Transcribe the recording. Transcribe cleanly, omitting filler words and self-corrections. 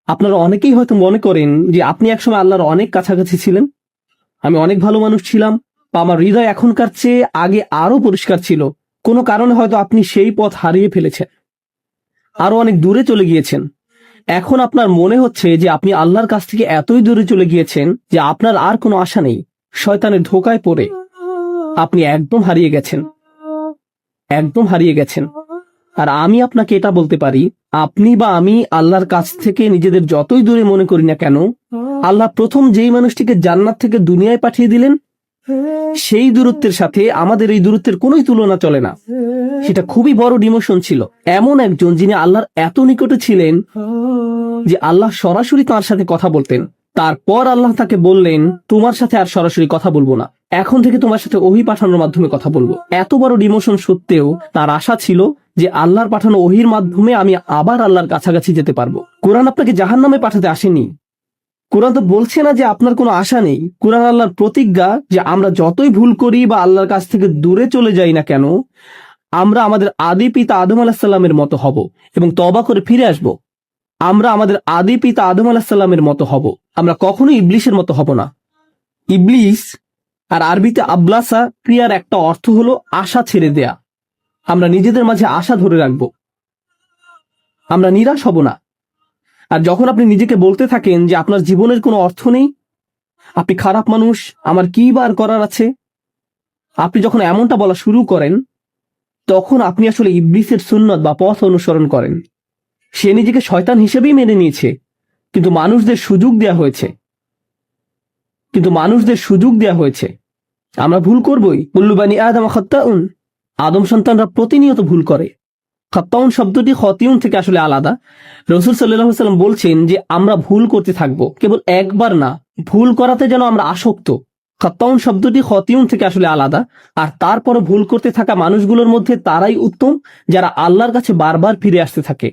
আপনারা অনেকেই হয়তো মনে করেন যে আপনি একসময় আল্লাহর অনেক কাছাকাছি ছিলেন, আমি অনেক ভালো মানুষ ছিলাম, বা আমার হৃদয় এখনকার চেয়ে আগে আরো পরিষ্কার ছিল। কোনো কারণে হয়তো আপনি সেই পথ হারিয়ে ফেলেছেন, আরো অনেক দূরে চলে গিয়েছেন। এখন আপনার মনে হচ্ছে যে আপনি আল্লাহর কাছ থেকে এতই দূরে চলে গিয়েছেন যে আপনার আর কোনো আশা নেই। শয়তানের ধোকায় পড়ে আপনি একদম হারিয়ে গেছেন, একদম হারিয়ে গেছেন। আর আমি আপনাকে এটা বলতে পারি, আপনি বা আমি আল্লাহর কাছ থেকে নিজেদের যতই দূরে মনে করি না কেন, আল্লাহ প্রথম যেই মানুষটিকে জান্নাত থেকে দুনিয়ায় পাঠিয়ে দিলেন, সেই দূরত্বের সাথে আমাদের এই দূরত্বের কোনোই তুলনা চলে না। সেটা খুবই বড় ডিমোশন ছিল। এমন একজন যিনি আল্লাহর এত নিকটে ছিলেন যে আল্লাহ সরাসরি তার সাথে কথা বলতেন। তারপর আল্লাহ তাকে বললেন, তোমার সাথে আর সরাসরি কথা বলবো না, এখন থেকে তোমার সাথে ওহী পাঠানোর মাধ্যমে কথা বলবো। এত বড় ডিমোশন সত্ত্বেও তার আশা ছিল যে আল্লাহর পাঠানো ওহীর মাধ্যমে আমি আবার আল্লাহর কাছাকাছি যেতে পারবো। কোরআন আপনাকে জাহান্নামে পাঠাতে আসেনি। কোরআন তো বলছে না যে আপনার কোনো আশা নেই। কোরআন আল্লাহর প্রতিজ্ঞা যে আমরা যতই ভুল করি বা আল্লাহর কাছ থেকে দূরে চলে যাই না কেন, আমরা আমাদের আদি পিতা আদম আলাইহিস সালামের মতো হব এবং তওবা করে ফিরে আসব। আমরা আমাদের আদি পিতা আদম আলাইহিস সালামের মতো হব, আমরা কখনোই ইবলিসের মতো হব না। ইবলিস আর আরবিতে আবলাসা ক্রিয়ার একটা অর্থ হলো আশা ছেড়ে দেয়া। আমরা নিজেদের মাঝে আশা ধরে রাখব, আমরা নিরাশ হব না। আর যখন আপনি নিজেকে বলতে থাকেন যে আপনার জীবনের কোনো অর্থ নেই, আপনি খারাপ মানুষ, আমার কি বার করার আছে, আপনি যখন এমনটা বলা শুরু করেন, তখন আপনি আসলে ইবলিসের সুন্নত বা পথ অনুসরণ করেন। সে নিজেকে শয়তান হিসেবেই মেনে নিয়েছে, কিন্তু মানুষদের সুযোগ দেয়া হয়েছে। আমরা ভুল করবই। কুল্লু বানি আদম খাত্তাউন, আদম সন্তানরা প্রতিনিয়ত ভুল করে। খাত্তাউন শব্দটি খতিউন থেকে আসলে আলাদা। রাসূল সাল্লাল্লাহু আলাইহি ওয়াসাল্লাম বলছেন যে আমরা ভুল করতে থাকবো, কেবল একবার না, ভুল করাতে যেন আমরা আসক্ত। খাত্তাউন শব্দটি খতিউন থেকে আসলে আলাদা। আর তারপরও ভুল করতে থাকা মানুষগুলোর মধ্যে তারাই উত্তম যারা আল্লাহর কাছে বারবার ফিরে আসতে থাকে।